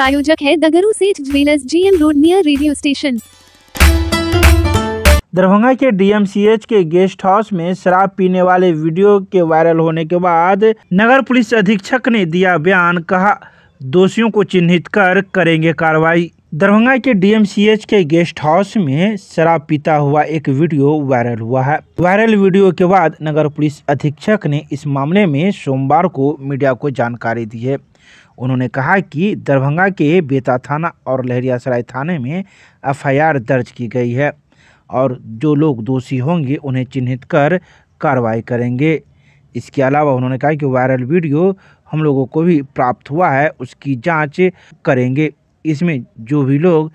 प्रायोजक है दगरू सेठ jewellers, GM road near radio station. Darbhanga के DMCH के गेस्ट हाउस में शराब पीने वाले वीडियो के वायरल होने के बाद नगर पुलिस अधीक्षक ने दिया बयान, कहा दोषियों को चिन्हित कर करेंगे कार्रवाई। दरभंगा के DMCH के गेस्ट हाउस में शराब पीता हुआ एक वीडियो वायरल हुआ है। वायरल वीडियो के बाद नगर पुलिस अधीक्षक ने इस मामले में सोमवार को मीडिया को जानकारी दी है। उन्होंने कहा कि दरभंगा के बेता थाना और लहरियासराय थाने में FIR दर्ज की गई है और जो लोग दोषी होंगे उन्हें चिन्हित कर कार्रवाई करेंगे। इसके अलावा उन्होंने कहा कि वायरल वीडियो हम लोगों को भी प्राप्त हुआ है, उसकी जांच करेंगे। इसमें जो भी लोग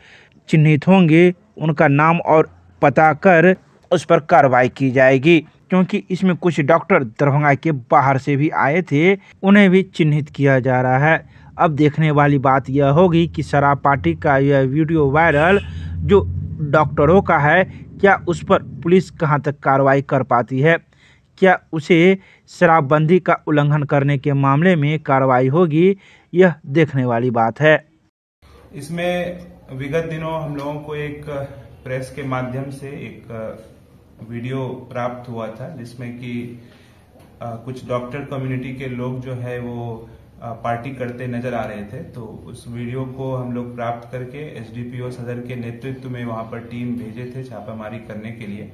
चिन्हित होंगे उनका नाम और पता कर उस पर कार्रवाई की जाएगी, क्योंकि इसमें कुछ डॉक्टर दरभंगा के बाहर से भी आए थे, उन्हें भी चिन्हित किया जा रहा है। अब देखने वाली बात यह होगी कि शराब पार्टी का यह वीडियो वायरल जो डॉक्टरों का है, क्या उस पर पुलिस कहां तक कार्रवाई कर पाती है, क्या उसे शराबबंदी का उल्लंघन करने के मामले में कार्रवाई होगी, यह देखने वाली बात है। इसमें विगत दिनों हम लोगों को एक प्रेस के माध्यम से एक वीडियो प्राप्त हुआ था, जिसमें कि कुछ डॉक्टर कम्युनिटी के लोग जो है वो पार्टी करते नजर आ रहे थे। तो उस वीडियो को हम लोग प्राप्त करके SDPO सदर के नेतृत्व में वहां पर टीम भेजे थे छापामारी करने के लिए।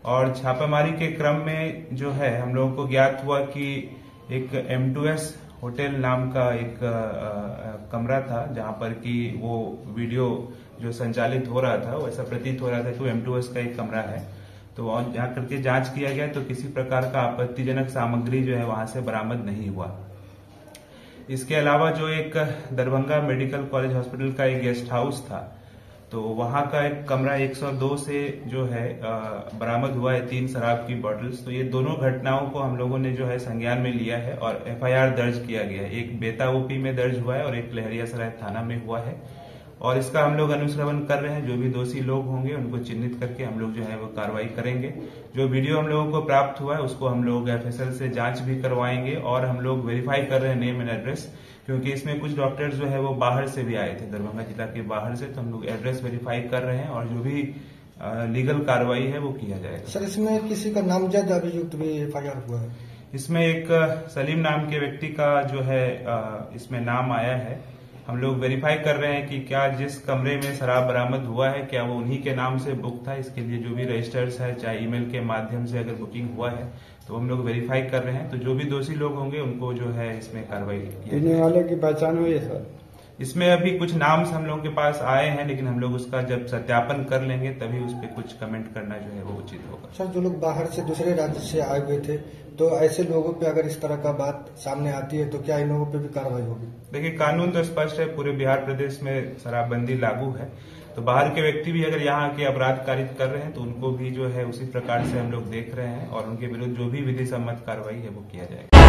और छापामारी के क्रम में जो है हम लोगों को ज्ञात हुआ कि एक M2S होटल नाम का एक कमरा था, जहां पर कि वो वीडियो जो संचालित हो रहा था वैसा प्रतीत हो रहा था कि वो M2S का एक कमरा है। तो जहां करके जांच किया गया तो किसी प्रकार का आपत्तिजनक सामग्री जो है वहां से बरामद नहीं हुआ। इसके अलावा जो एक दरभंगा मेडिकल कॉलेज हॉस्पिटल का एक गेस्ट हाउस था, तो वहां का एक कमरा 102 से जो है बरामद हुआ है 3 शराब की बॉटल्स। तो ये दोनों घटनाओं को हम लोगों ने जो है संज्ञान में लिया है और FIR दर्ज किया गया है। एक बेता OP में दर्ज हुआ है और एक लहरियासराय थाना में हुआ है, और इसका हम लोग अनुश्रवण कर रहे हैं। जो भी दोषी लोग होंगे उनको चिन्हित करके हम लोग जो है वो कार्रवाई करेंगे। जो वीडियो हम लोगों को प्राप्त हुआ है उसको हम लोग FSL से जांच भी करवाएंगे और हम लोग वेरीफाई कर रहे हैं नेम एंड एड्रेस, क्योंकि इसमें कुछ डॉक्टर्स जो है वो बाहर से भी आए थे, दरभंगा जिला के बाहर से। तो हम लोग एड्रेस वेरीफाई कर रहे हैं और जो भी लीगल कार्रवाई है वो किया जाएगा। सर, इसमें किसी का नामजद अभियुक्त भी FIR हुआ है? इसमें एक सलीम नाम के व्यक्ति का जो है इसमें नाम आया है। हम लोग वेरीफाई कर रहे हैं कि क्या जिस कमरे में शराब बरामद हुआ है क्या वो उन्हीं के नाम से बुक था। इसके लिए जो भी रजिस्टर्स है, चाहे ईमेल के माध्यम से अगर बुकिंग हुआ है तो हम लोग वेरीफाई कर रहे हैं। तो जो भी दोषी लोग होंगे उनको जो है इसमें कार्रवाई करने वाले की पहचान हुई है सर? इसमें अभी कुछ नाम हम लोगों के पास आए हैं, लेकिन हम लोग उसका जब सत्यापन कर लेंगे तभी उस पर कुछ कमेंट करना जो है वो उचित होगा। सर, जो लोग बाहर से दूसरे राज्य से आए हुए थे, तो ऐसे लोगों पे अगर इस तरह का बात सामने आती है तो क्या इन लोगों पे भी कार्रवाई होगी? देखिए, कानून तो स्पष्ट है, पूरे बिहार प्रदेश में शराबबंदी लागू है। तो बाहर के व्यक्ति भी अगर यहाँ के अपराध कारित कर रहे हैं तो उनको भी जो है उसी प्रकार से हम लोग देख रहे हैं और उनके विरुद्ध जो भी विधि सम्मत कार्रवाई है वो किया जाएगा।